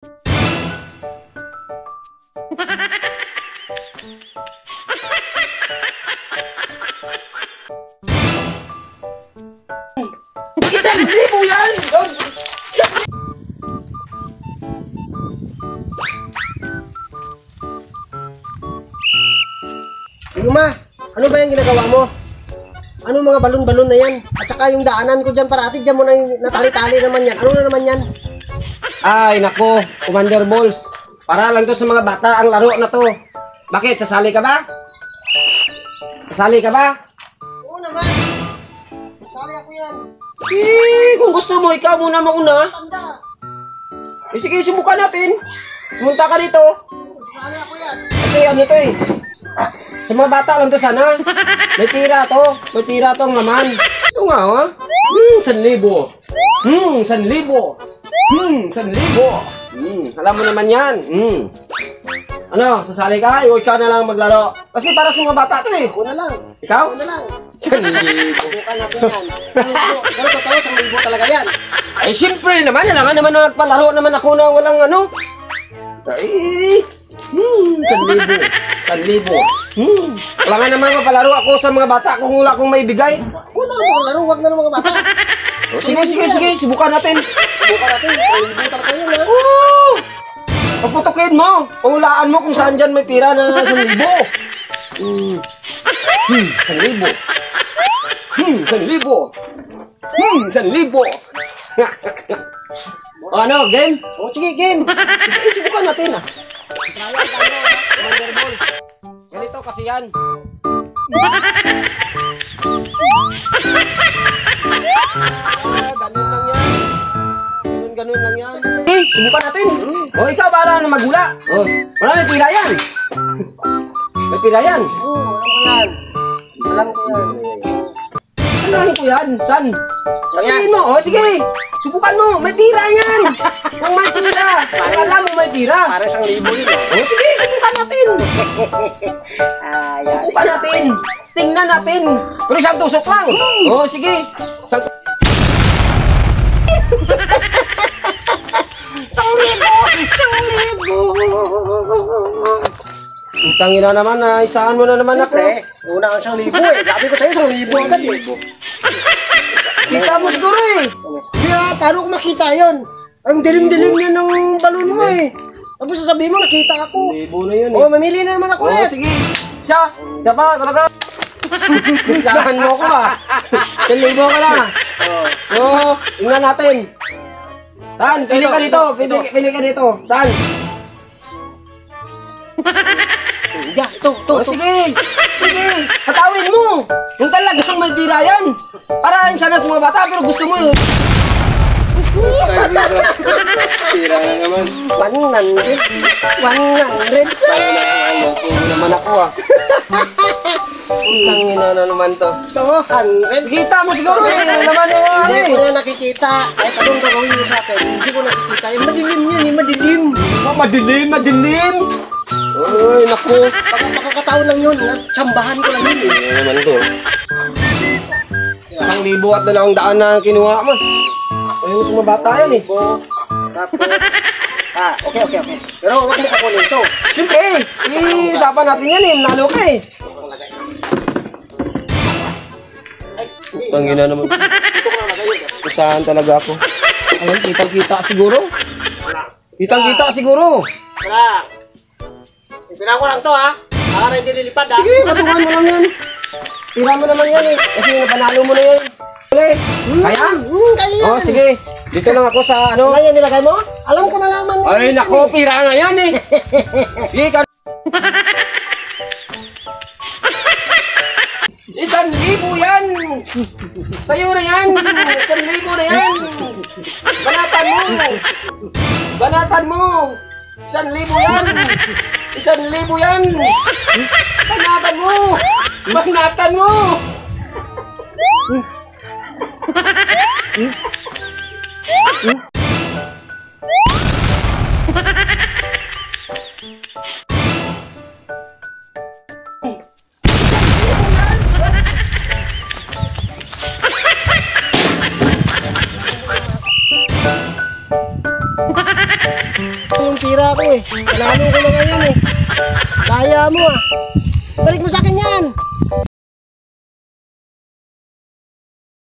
Isang libo yan! Yuma, ano ba yung ginagawa mo? Ano mga balon-balon na yan? At saka yung daanan ko dyan parati, dyan mo na natali-tali naman yan. Ano na naman yan? Ay, nako, Commander Balls. Para lang to sa mga bata ang laro na to. Bakit? Sasali ka ba? Sasali ka ba? Oo naman. Sali ako yan. Kung gusto mo, ikaw muna mauna. Tanda. Sige, subukan natin. Pumunta ka dito. Sali ako yan. Kasi ano to eh. Sa mga bata lang to sana. May tira to. May tira to ang laman. Ito nga ha. 1,000. 1,000. 1,000. Alam mo naman yan. Ano, sasali ka? Ikaw na lang maglaro. Kasi para sa mga bata to eh. Ako na lang. Ikaw? Ako na lang. 1,000. Subukan natin yan. Pero totoo, 1,000 talaga yan. Ay, siyempre naman. Kailangan naman magpalaro naman ako na walang ano. Ay, 1,000. 1,000. Kailangan naman mapalaro ako sa mga bata kung wala akong may bigay. Ako na lang maglaro, wag na lang mga bata. Sige. Subukan natin. Subukan natin. 1,000 talaga yan ha. Oo! Paputukin mo. Pahulaan mo kung saan dyan may pira na 1,000. 1,000. 1,000. Ano, game? O sige, game. Sige, subukan natin ah. Commander Balls. Ganito kasi yan. Ganun lang yan. Ganun lang yan. Subukan natin. O, ikaw para na magula. O, wala may pira yan. May pira yan. Oo, alam ko yan. Alam ko yan. San? Sabihin mo. O, sige. Subukan mo. May pira yan. Kung may pira. Kung alam mo may pira. Para 1,000 yun. O, sige. Subukan natin. Subukan natin. Tingnan natin. Pero isang tusok lang. O, sige. Isang... 1,000. Tangina naman na isahan mo na naman ako. Siyempre, una ang 1,000 eh. Sabi ko sa'yo, 1,000 agad eh. Kita mo siguro eh. Kaya, paano ko makita yun? Ang dilim-dilim niya ng balon mo eh. Tapos sasabihin mo, nakita ako. 1,000 na yun eh. Oo, mamili na naman ako Oo, ulit. sige. Siya pa, talaga. Isahan mo ko ah. 1,000 ka na. Oo, tingnan natin. Saan? Pili ka dito. Pili ka dito. Saan? Ya, ito. Oh, sige. Hatawin mo. Kung talagang may pira yan. Para sana sa mga bata, pero gusto mo yun. Tira na naman. 100. Ano naman ako ah. Tangina na naman to. 200. Kita mo siguro eh. Ano naman yung ano Hindi eh. ko na nakikita. Kahit anong gagawin mo sa akin, hindi ko nakikita. Yung madilim yan eh, madilim. Madilim. Ay, naku. Makakataon lang yun. Tsambahan ko lang yun eh. Ano naman ito? 1,000 at 200 na kinuha mo. Ayun sa mga bata yan eh. Tapos, okay. Pero huwag mo kukunin ito. Siyempre, usapan natin yan eh. Nalo ka eh. Tangina naman. Saan talaga ako? Ayun, kitang-kita siguro. Kitang-kita siguro. Tara. Ipinaw ko lang to ha. Para hindi lilipad ha. Sige, patungan mo lang yan. Tira mo naman yan eh. Kasi napanalo mo na yan. Kaya? Kaya yan. Oh, sige. Dito lang ako sa ano. Kaya nilagay mo? Alam ko na naman. Ay, nako, pira nga yan eh. Sige, 1,000 yan. Sa'yo na yan. 1,000 na yan. Banatan mo. 1,000 yan. 1,000 yan. Banatan mo. yung tira ko eh. Panalo ko na ngayon eh. Kaya mo ah. Balik mo sa akin yan.